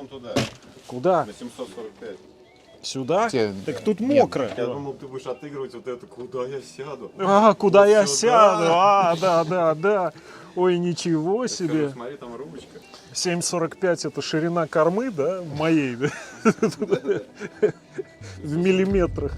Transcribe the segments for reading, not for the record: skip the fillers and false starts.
туда. Куда? На 745. Сюда? Те- Так тут мокро. Я думал, ты будешь отыгрывать вот это, куда я сяду. А, куда Вот я сюда. сяду? Да. Ой, ничего Скажу, себе. смотри, там рубочка. 7,45 это ширина кормы, да? Моей, да? В миллиметрах.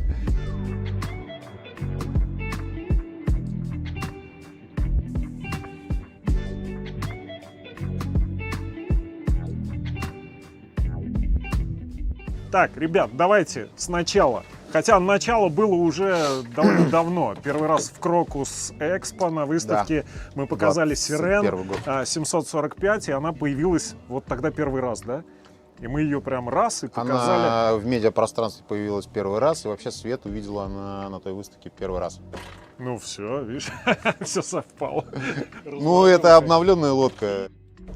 Так, ребят, давайте сначала. Хотя начало было уже довольно давно. Первый раз в Крокус Экспо на выставке мы показали 21 Сирен год. 745, и она появилась вот тогда первый раз, да? И мы ее прям раз и показали. Она в медиапространстве появилась первый раз, и вообще свет увидела она на той выставке первый раз. Ну все, видишь, все совпало. Ну, это обновленная лодка.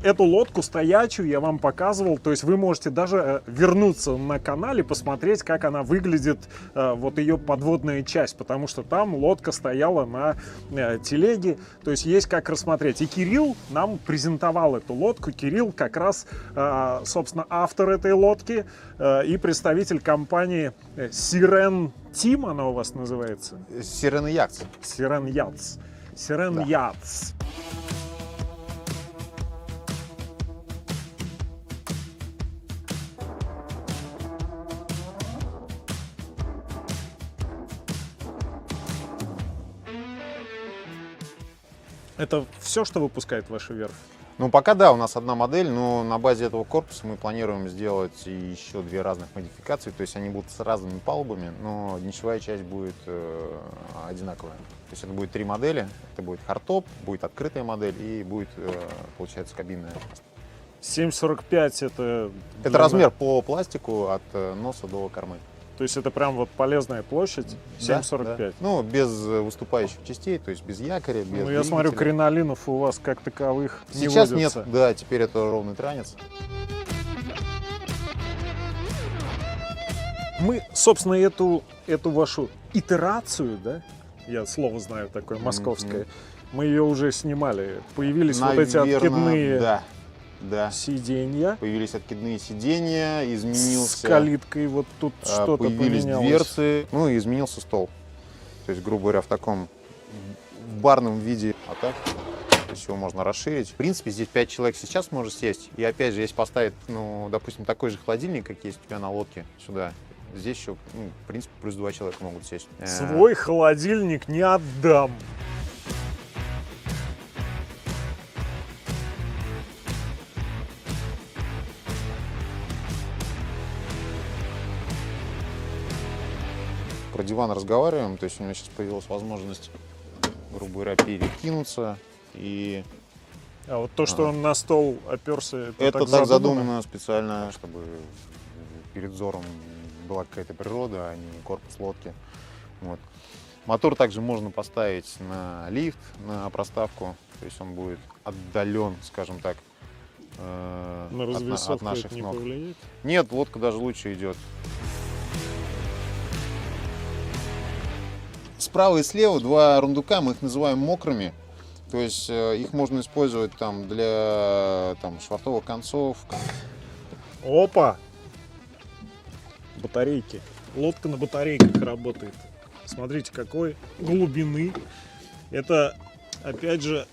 Эту лодку стоячую я вам показывал, то есть вы можете даже вернуться на канале, посмотреть, как она выглядит, вот ее подводная часть, потому что там лодка стояла на телеге, то есть есть как рассмотреть. И Кирилл нам презентовал эту лодку. Кирилл как раз, собственно, автор этой лодки и представитель компании Siren Team, она у вас называется? Сирена Якс. Siren Yachts. Siren Yachts. Это все, что выпускает ваша верфь? Ну, пока да, у нас одна модель, но на базе этого корпуса мы планируем сделать еще две разных модификации. То есть они будут с разными палубами, но днищевая часть будет одинаковая. То есть это будет три модели. Это будет хардтоп, будет открытая модель и будет, получается, кабинная. 7,45 это... Это размер по пластику от носа до кормы. То есть это прям вот полезная площадь, 7,45. Да. Ну, без выступающих частей, то есть без якоря, без Ну, я смотрю, двигателя. кринолинов у вас как таковых не Сейчас водится. нет, да, теперь это ровный транец. Мы, собственно, эту вашу итерацию, да, я слово знаю такое, московское, мы ее уже снимали. Появились вот эти откидные да. сиденья. Появились откидные сиденья, изменился... С калиткой вот тут что-то появились поменялось. дверцы, ну и изменился стол. То есть, грубо говоря, в таком барном виде. А так, то есть его можно расширить. В принципе, здесь 5 человек сейчас может сесть. И опять же, если поставить, ну, допустим, такой же холодильник, как есть у тебя на лодке, сюда, здесь еще, ну, в принципе, плюс 2 человека могут сесть. Свой холодильник не отдам. Про диван разговариваем, то есть у меня сейчас появилась возможность, грубо говоря, перекинуться. И А вот то, что он на стол оперся, это так задумано специально, чтобы перед взором была какая-то природа, а не корпус лодки. Вот. Мотор также можно поставить на лифт, на проставку, то есть он будет отдален, скажем так, На от развесовку наших это не ног. повлияет? Нет, лодка даже лучше идет. Справа и слева два рундука, мы их называем мокрыми. То есть их можно использовать там для швартовых концов. Опа! Батарейки. Лодка на батарейках работает. Смотрите, какой глубины. Это, опять же,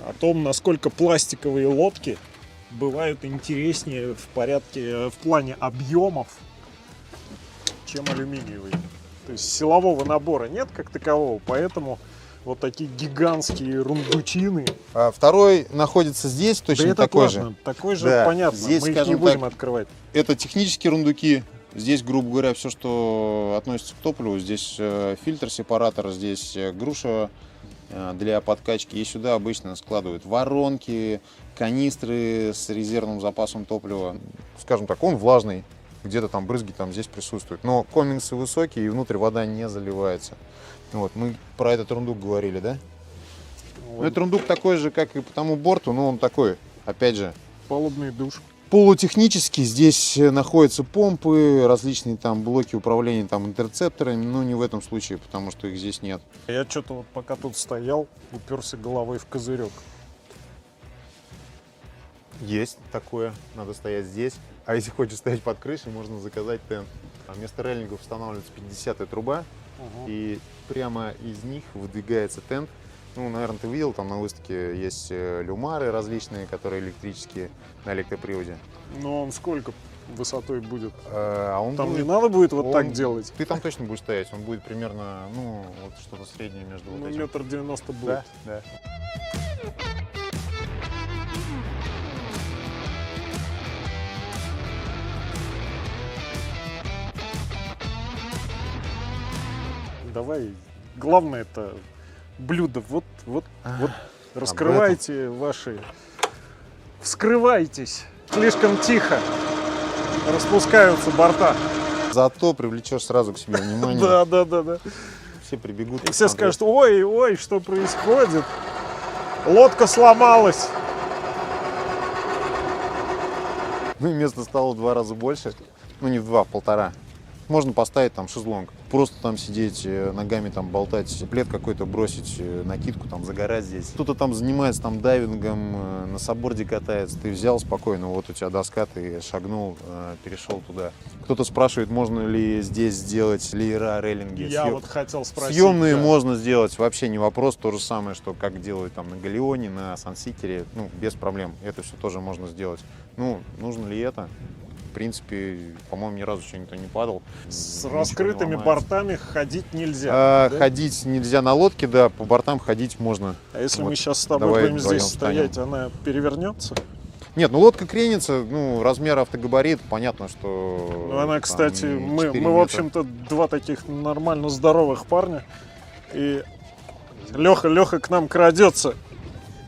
о том, насколько пластиковые лодки бывают интереснее в плане объемов, чем алюминиевые. То есть силового набора нет как такового, поэтому вот такие гигантские рундучины. Второй находится здесь, точно Да это такой точно, же. такой же, Да, понятно. здесь, Мы их не скажем будем так, открывать. Это технические рундуки. Здесь, грубо говоря, все, что относится к топливу. Здесь фильтр-сепаратор, здесь груша для подкачки. И сюда обычно складывают воронки, канистры с резервным запасом топлива. Скажем так, он влажный. Где-то там брызги там здесь присутствуют. Но комингсы высокие, и внутрь вода не заливается. Вот, мы про этот рундук говорили, да? Вот. Ну, этот рундук такой же, как и по тому борту, но он такой, опять же, Палубный душ. полутехнический. Здесь находятся помпы, различные там блоки управления там интерцепторами, но не в этом случае, потому что их здесь нет. Я что-то вот пока тут стоял, уперся головой в козырек. Есть такое, надо стоять здесь. А если хочешь стоять под крышей, можно заказать тент. А вместо рейлингов устанавливается 50-я труба, и прямо из них выдвигается тент. Ну, наверное, ты видел, там на выставке есть люмары различные, которые электрические, на электроприводе. Но он сколько высотой будет? А он Там будет- не надо будет вот он- так делать? Ты там точно будешь стоять, он будет примерно, ну, вот что-то среднее между Ну, вот этим. 1,90 м будет. Да, да. Давай, главное это блюдо. Вот, раскрывайте ваши, вскрывайтесь. Слишком тихо распускаются борта. Зато привлечешь сразу к себе внимание. Да. Все прибегут. И все посмотреть. скажут, ой, что происходит? Лодка сломалась. Ну и места стало в 2 раза больше. Ну не в 2, в 1,5. Можно поставить там шезлонг. Просто там сидеть, ногами там болтать, плед какой-то бросить, накидку там загорать здесь. Кто-то там занимается там дайвингом, на сабборде катается. Ты взял спокойно, вот у тебя доска, ты шагнул, перешел туда. Кто-то спрашивает, можно ли здесь сделать леера, рейлинги. Я вот хотел спросить. Съемные да. можно сделать, вообще не вопрос. То же самое, что как делают там на Галеоне, на Сансикере, ну, без проблем. Это все тоже можно сделать. Ну, нужно ли это? В принципе, по-моему, ни разу еще никто не падал. С Ничего не раскрытыми ломается. бортами ходить нельзя. Да? Ходить нельзя на лодке, да, по бортам ходить можно. А если Вот, мы сейчас с тобой давай будем здесь вдвоем стоять, она перевернется? Нет, ну лодка кренится, ну, размер автогабарит, понятно, что... Ну, она, там кстати, не мы 4 в метра. общем-то, два таких нормально здоровых парня. И Леха к нам крадется.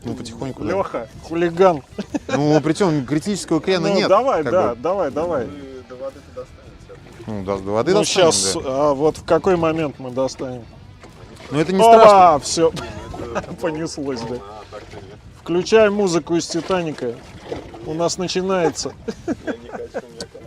Ну, потихоньку, да. Леха, хулиган. Ну, причем критического крена Ну, нет. давай, как да, бы. давай. До воды ты достанешь. Ну, до воды Ну, достанем, сейчас, да. вот в какой момент мы достанем? Но это не страшно. Все, понеслось, да. Включай музыку из «Титаника». У нас начинается. Я не хочу никак.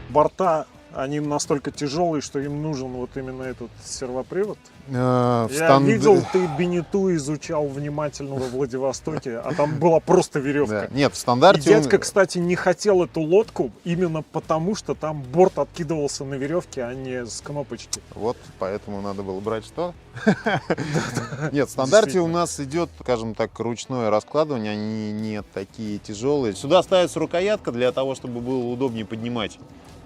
Борта, они настолько тяжелые, что им нужен вот именно этот сервопривод. Я видел, ты Бенету изучал внимательно во Владивостоке, а там была просто веревка. Да. Нет, в И стандарте... дядька, кстати, не хотел эту лодку именно потому, что там борт откидывался на веревке, а не с кнопочки. Вот, поэтому надо было брать что? Нет, в стандарте у нас идет, скажем так, ручное раскладывание, они не такие тяжелые. Сюда ставится рукоятка для того, чтобы было удобнее поднимать.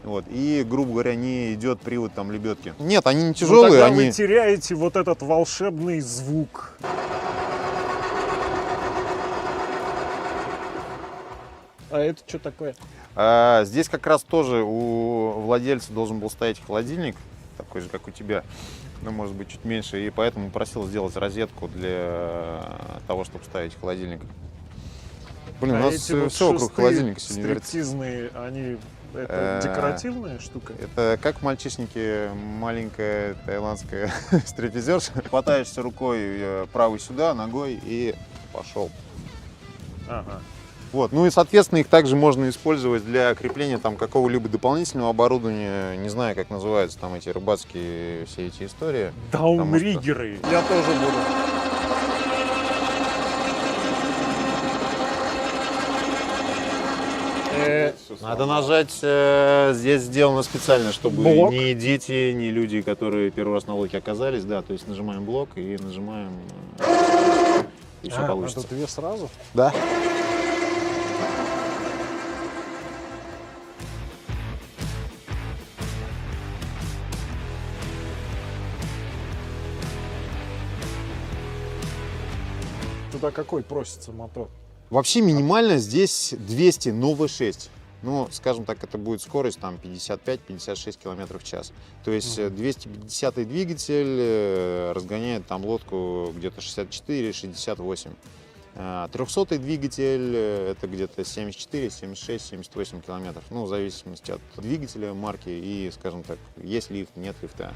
Вот. И, грубо говоря, не идет привод там лебедки. Нет, они не Но тяжелые, тогда они... вы теряете вот этот волшебный звук. А это что такое? Здесь как раз тоже у владельца должен был стоять холодильник, такой же, как у тебя, но может быть чуть меньше, и поэтому просил сделать розетку для того, чтобы ставить холодильник. Блин, у нас эти вот все вокруг шесты холодильника сегодня вертится. стриптизные, они это декоративная штука? Это как мальчишники, маленькая таиландская стриптизерша. Хватаешься рукой правой сюда, ногой и пошел. Ага. Вот. Ну и, соответственно, их также можно использовать для крепления там какого-либо дополнительного оборудования. Не знаю, как называются там эти рыбацкие все эти истории. Даунриггеры. Я тоже буду. Надо нажать, здесь сделано специально, чтобы Блок. ни дети, ни люди, которые первый раз на лодке оказались, да, то есть нажимаем блок и нажимаем, и все получится. Это две сразу? Да. Туда какой просится мотор? Вообще минимально здесь 200, но V6. Ну, скажем так, это будет скорость там 55-56 км в час. То есть 250-й двигатель разгоняет там лодку где-то 64-68. 300-й двигатель это где-то 74, 76, 78 километров. Ну, в зависимости от двигателя, марки и, скажем так, есть лифт, нет лифта.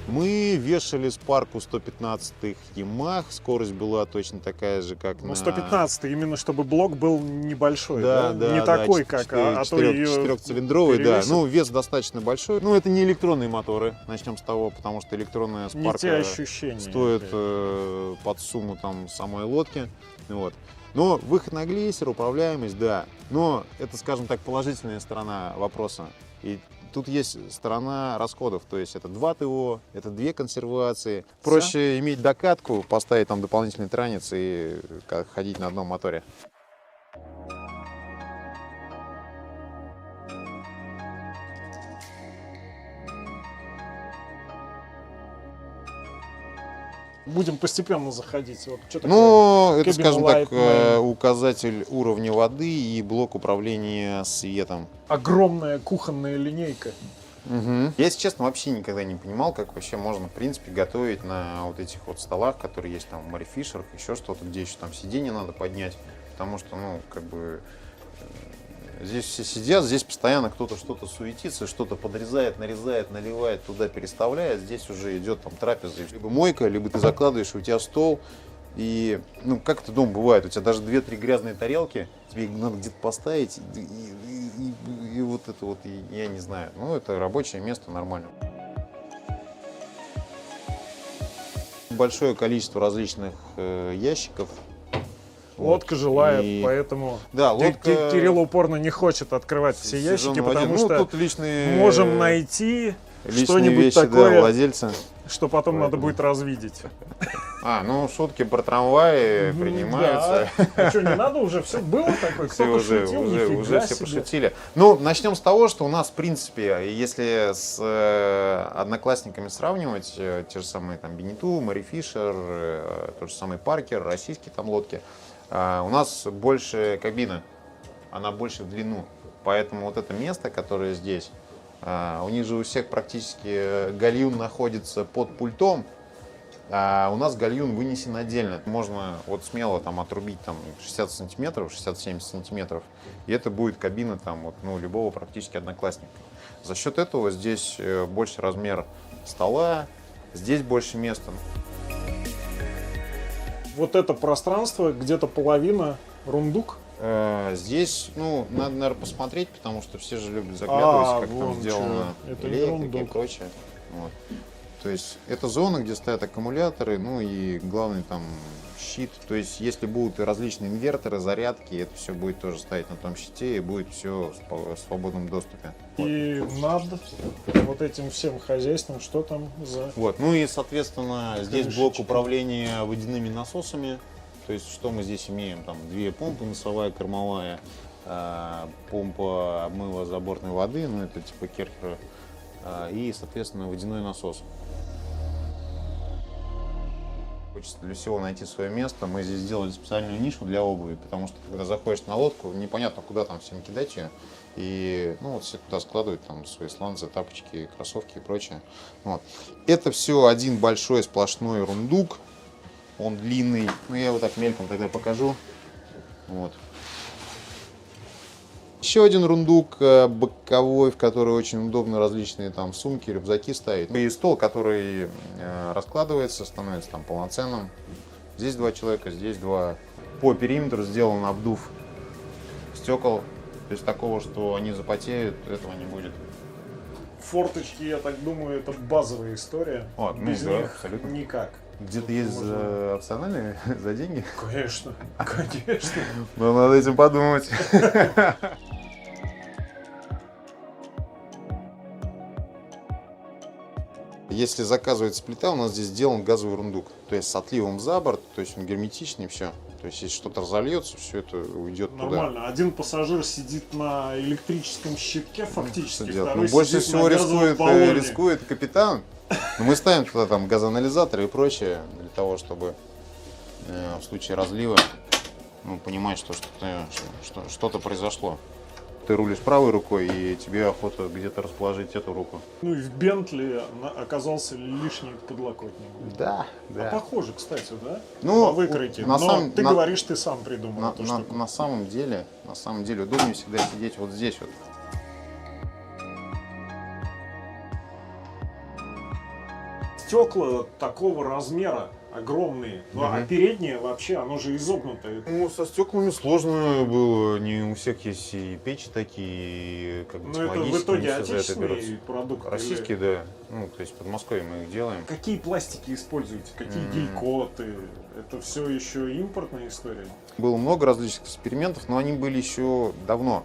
Мы вешали спарку 115-х Yamaha, скорость была точно такая же, как Ну, на... 115 именно чтобы блок был небольшой, Да, да? да, Не да, такой, как, а то ее четырехцилиндровый, да. перевесит. Ну, вес достаточно большой. Ну, это не электронные моторы, начнем с того, потому что электронная не те спарка ощущения. стоит опять. под сумму там самой лодки. Вот. Но выход на глиссер, управляемость, да. Но это, скажем так, положительная сторона вопроса. И тут есть сторона расходов, то есть это 2 ТО, это 2 консервации. Проще иметь докатку, поставить там дополнительный транец и ходить на одном моторе. Будем постепенно заходить. Вот, что Ну, такое это, Cabin скажем так, Light Main? указатель уровня воды и блок управления светом. Огромная кухонная линейка. Угу. Я, если честно, вообще никогда не понимал, как вообще можно, в принципе, готовить на вот этих вот столах, которые есть там в Mary Fisher, еще что-то, где еще там сиденье надо поднять, потому что, ну, как бы, здесь все сидят, здесь постоянно кто-то что-то суетится, что-то подрезает, нарезает, наливает, туда переставляет, здесь уже идет там трапеза, либо мойка, либо ты закладываешь, у тебя стол. И, ну, как это дома бывает, у тебя даже 2-3 грязные тарелки, тебе их надо где-то поставить, и вот это вот, я не знаю, ну, это рабочее место, нормально. Большое количество различных ящиков. Лодка желает, И- поэтому Да, лодка... Кирилл упорно не хочет открывать все ящики, сезон потому один. что Ну, тут личные, можем найти личные что-нибудь вещи, да, такое, владельца. что потом надо Поэтому. будет развидеть. Ну, шутки про трамваи принимаются. Да. А что, не надо уже? Все было такое? Все Кто уже, пошутил? уже Нифига все себе. пошутили. Ну, начнем с того, что у нас, в принципе, если с одноклассниками сравнивать, те же самые там Бенету, Mary Fisher, тот же самый Паркер, российские там лодки, у нас больше кабина, она больше в длину. Поэтому вот это место, которое здесь, у них же у всех практически гальюн находится под пультом, а у нас гальюн вынесен отдельно. Можно вот смело там отрубить там 60 сантиметров, 60-70 сантиметров, и это будет кабина там вот, ну, любого практически одноклассника. За счет этого здесь больше размер стола, здесь больше места. Вот это пространство, где-то половина рундук. Здесь, ну, надо, наверное, посмотреть, потому что все же любят заглядывать, как вон там сделано чё. Это электрика и ерундук. прочее. Вот. То есть это зона, где стоят аккумуляторы, ну и главный там щит. То есть если будут и различные инверторы, зарядки, это все будет тоже стоять на том щите и будет все в свободном доступе. И над вот этим всем хозяйством, что там за... Вот. Ну и, соответственно, здесь Крышечки. блок управления водяными насосами. То есть что мы здесь имеем? Там 2 помпы, носовая, кормовая, помпа обмыва забортной воды, ну это типа Керхера, и, соответственно, водяной насос. Хочется для всего найти свое место. Мы здесь сделали специальную нишу для обуви, потому что когда заходишь на лодку, непонятно, куда там всем кидать ее. И, ну, вот все туда складывают там свои сланцы, тапочки, кроссовки и прочее. Вот. Это все один большой сплошной рундук. Он длинный. Ну, я его так мельком тогда покажу. Вот. Еще один рундук боковой, в который очень удобно различные там сумки, рюкзаки ставить. И стол, который раскладывается, становится там полноценным. Здесь 2 человека, здесь 2. По периметру сделан обдув стекол. То есть такого, что они запотеют, этого не будет. Форточки, я так думаю, это базовая история. Вот, ну Без да, них абсолютно. никак. Где-то Тут есть можно- опциональные за деньги. Конечно, конечно. Но надо этим подумать. Если заказывается плита, у нас здесь сделан газовый рундук. То есть с отливом за борт, то есть он герметичный, все. То есть если что-то разольется, все это уйдет туда. Нормально. Один пассажир сидит на электрическом щитке фактически, Что делать? второй Ну, больше сидит всего на газовом баллоне. рискует капитан. Но мы ставим туда там газоанализаторы и прочее, для того, чтобы в случае разлива, ну, понимать, что что-то произошло. Ты рулишь правой рукой, и тебе охота где-то расположить эту руку. Ну и в Бентли оказался лишний подлокотник. Да, А похоже, кстати, да? Ну, По выкройке. на Но самом- ты на- говоришь, ты сам придумал На, эту на- штуку. на самом деле удобнее всегда сидеть вот здесь вот. стекла такого размера огромные. Ну, а переднее вообще, оно же изогнутое. Ну, со стеклами сложно было. Не у всех есть и печи такие, как бы Ну, это в технологические, итоге не все за это берутся. отечественный продукт? Российские, да. Ну, то есть в Подмосковье мы их делаем. Какие пластики используете? Какие гель-коты? Это все еще импортная история? Было много различных экспериментов, но они были еще давно.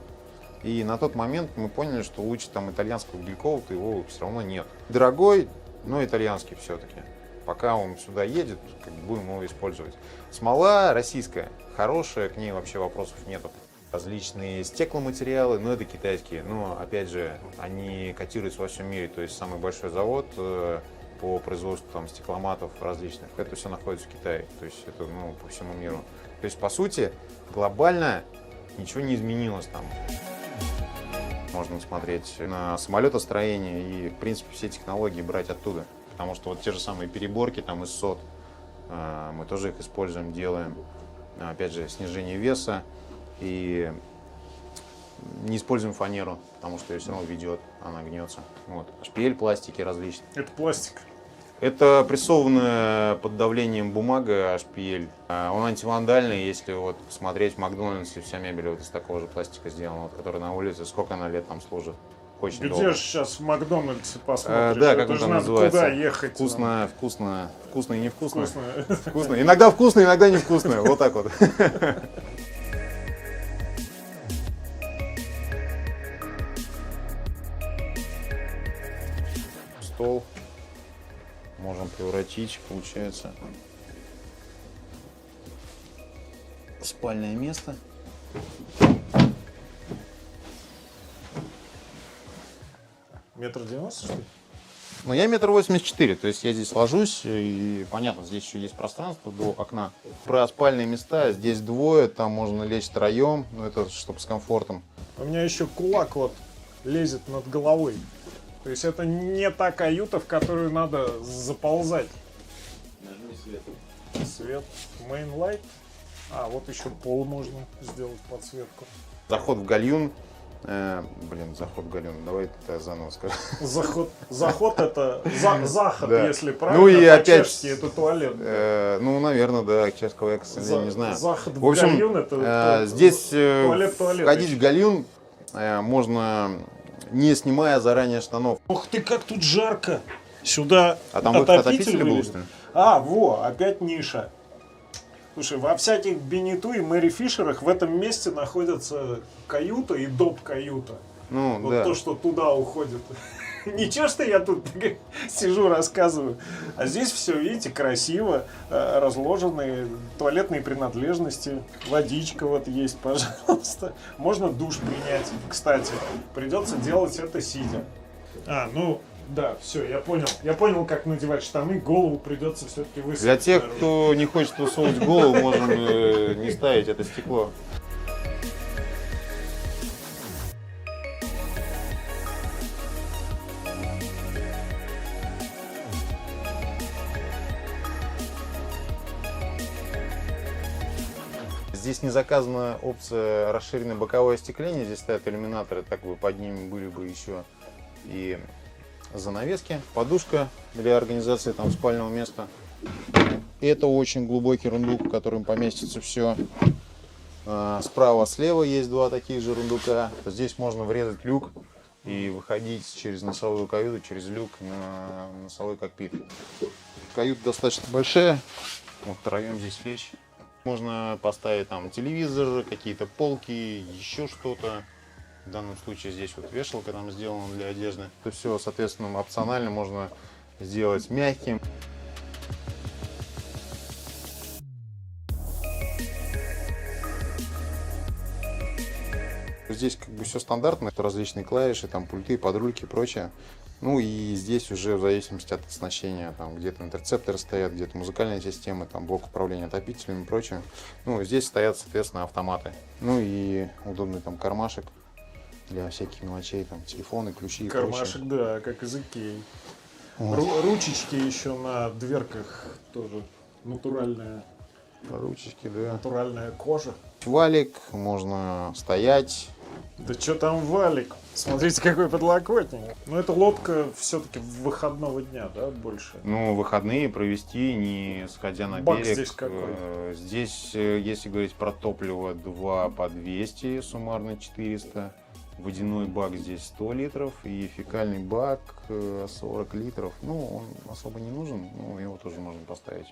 И на тот момент мы поняли, что лучше там итальянского гель-кота его все равно нет. Дорогой, но итальянский все-таки. Пока он сюда едет, как бы будем его использовать. Смола российская, хорошая, к ней вообще вопросов нету. Различные стекломатериалы, но это китайские. Но, опять же, они котируются во всем мире. То есть самый большой завод по производству там, стекломатов различных, это все находится в Китае. То есть это по всему миру. То есть, по сути, глобально ничего не изменилось там. Можно смотреть на самолетостроение и, в принципе, все технологии брать оттуда. Потому что вот те же самые переборки там из сот, мы тоже их используем, делаем. Опять же, снижение веса. И не используем фанеру, потому что ее все равно ведет, она гнется. Вот. HPL пластики различные. Это пластик. Это прессованная под давлением бумага HPL. Он антивандальный, если вот посмотреть в Макдональдсе, вся мебель вот из такого же пластика сделана, вот, которая на улице, сколько она лет там служит. Очень Где долго. же сейчас в Макдональдсе посмотришь? Да, Это как он же там надо называется. куда ехать? Вкусно и невкусно. Вкусно. Вкусно. Иногда вкусно, иногда невкусно. Вот так вот. Стол можем превратить, получается, спальное место. Метр 90, что ли? Ну, я 1,84 м, то есть я здесь ложусь, и понятно, здесь еще есть пространство до окна. Про спальные места, здесь двое, там можно лечь втроем, ну это чтобы с комфортом. У меня еще кулак вот лезет над головой. То есть это не та каюта, в которую надо заползать. Нажми свет. Свет, main light. А, вот еще пол можно сделать подсветку. Заход в гальюн. Заход в гальюн. Давай это заново скажу. Заход это заход, Да. если правильно. Ну и опять, по-чешски это туалет. ну, наверное, да, чешского я, к сожалению, не знаю. Заход В общем, гальюн это здесь туалет входить еще. в гальюн можно, не снимая заранее штанов. Ух ты, как тут жарко. Сюда А там отопитель был, вывели. что ли? А, во, опять ниша. Слушай, во всяких Бенету и Мэри Фишерах в этом месте находятся каюта и доп-каюта. Ну, Вот да. то, что туда уходит. Ничего, что я тут сижу, рассказываю. А здесь все, видите, красиво. Разложенные туалетные принадлежности. Водичка вот есть, пожалуйста. Можно душ принять. Кстати, придется делать это сидя. Да, все, я понял. Я понял, как надевать штаны. Голову придется все-таки высадить. Для тех, кто не хочет высовывать голову, можем не ставить это стекло. Здесь не заказана опция расширенное боковое остекление. Здесь стоят иллюминаторы, так бы под ними были бы еще и занавески, подушка для организации там спального места. Это очень глубокий рундук, в котором поместится все. Справа, слева есть два таких же рундука. Здесь можно врезать люк и выходить через носовую каюту, через люк на носовой кокпит. Каюта достаточно большая. Вот втроем здесь лечь. Можно поставить там телевизор, какие-то полки, еще что-то. В данном случае здесь вот вешалка там сделана для одежды. Это все, соответственно, опционально можно сделать мягким. Здесь как бы все стандартно, это различные клавиши, там пульты, подрульки и прочее. Ну и здесь уже в зависимости от оснащения, там где-то интерцепторы стоят, где-то музыкальная система, там блок управления отопителями и прочее. Ну здесь стоят, соответственно, автоматы. Ну и удобный там кармашек для всяких мелочей, там телефоны, ключи и Кармашек, прочее. да, как из Икеи. Вот. Ручечки еще на дверках тоже натуральная Ручечки, да. натуральная кожа. Валик, можно стоять, Да что там валик? Смотрите, какой подлокотник. Ну, это лодка все-таки выходного дня, да, больше? Ну, выходные провести, не сходя на Бак берег. здесь какой? Здесь, если говорить про топливо, 2 по 200, суммарно 400. Водяной бак здесь 100 литров и фекальный бак 40 литров. Ну, он особо не нужен, но его тоже можно поставить.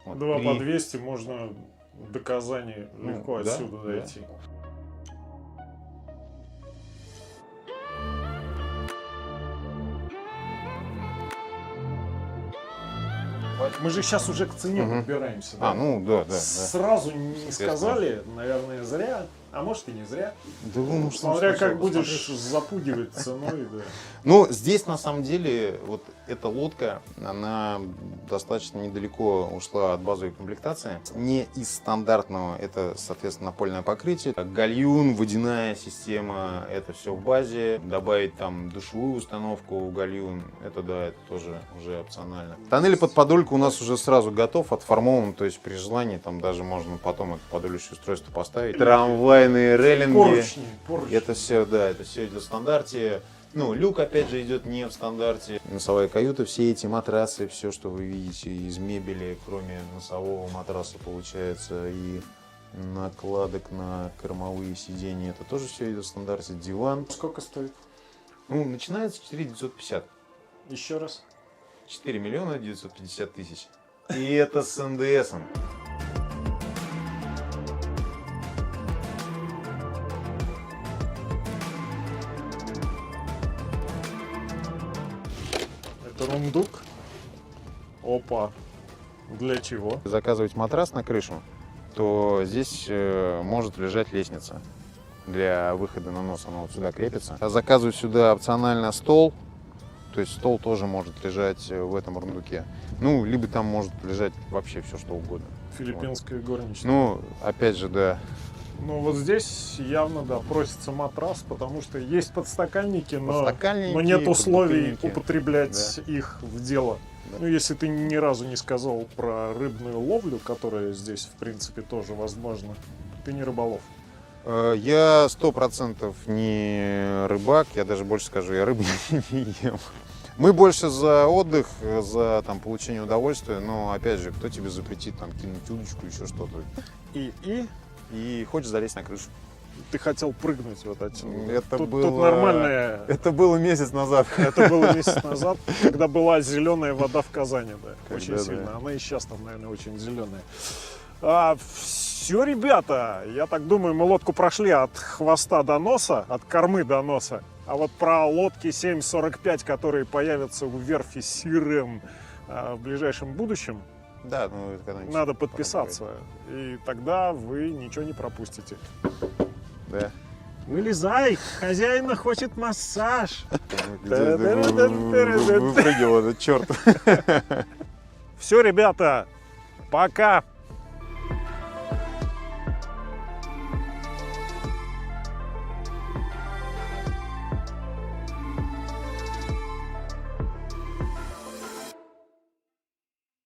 Вот 2 по 200 можно до Казани легко да, отсюда да. дойти. Мы же сейчас уже к цене подбираемся. Да? Ну да, да. Сразу не сказали, наверное, зря. А может и не зря. Да, ну, Смотря как будешь запугивать ценой. Да. Ну, здесь на самом деле вот эта лодка, она достаточно недалеко ушла от базовой комплектации. Не из стандартного, это, соответственно, напольное покрытие. Гальюн, водяная система, это все в базе. Добавить там душевую установку, гальюн, это да, это тоже уже опционально. Тоннель под подольку у нас уже сразу готов, отформован, то есть при желании там даже можно потом это подольщее устройство поставить. Трамвайные рейлинги. Поручни. Это все, да, это все идет в стандарте. Ну, люк, опять же, идет не в стандарте. Носовая каюта, все эти матрасы, все, что вы видите из мебели, кроме носового матраса, получается, и накладок на кормовые сиденья, это тоже все идет в стандарте. Диван. Сколько стоит? Ну, начинается 4 950. Еще раз. 4 миллиона 950 тысяч. И это с НДСом. Это рундук. Опа. Для чего? Заказывать матрас на крышу, то здесь может лежать лестница для выхода на нос, она вот сюда крепится. А заказывать сюда опционально стол, то есть стол тоже может лежать в этом рундуке. Ну, либо там может лежать вообще все, что угодно. Филиппинская горничная. Ну, опять же, да. Ну вот здесь явно, да, просится матрас, потому что есть подстаканники, но Подстаканники, нет условий подбутыльники. употреблять их в дело. Да. Ну, если ты ни разу не сказал про рыбную ловлю, которая здесь, в принципе, тоже возможна, ты не рыболов. Я 100% не рыбак, я даже больше скажу, я рыбу не ем. Мы больше за отдых, за там, получение удовольствия, но опять же, кто тебе запретит там кинуть удочку, еще что-то. И хочешь залезть на крышу. Ты хотел прыгнуть вот отсюда. Это Тут было... нормальное. Это было месяц назад. Это было месяц назад, когда была зеленая вода в Казани, да. Очень Когда, сильно. да. Она и сейчас там, наверное, очень зеленая. Все, ребята, я так думаю, мы лодку прошли от хвоста до носа, от кормы до носа. А вот про лодки 745, которые появятся у верфи Сирем в ближайшем будущем, Да, ну это когда-нибудь надо подписаться. И тогда вы ничего не пропустите. Да. Вылезай, хозяина хочет массаж. Выпрыгивал этот черт. Все, ребята, пока.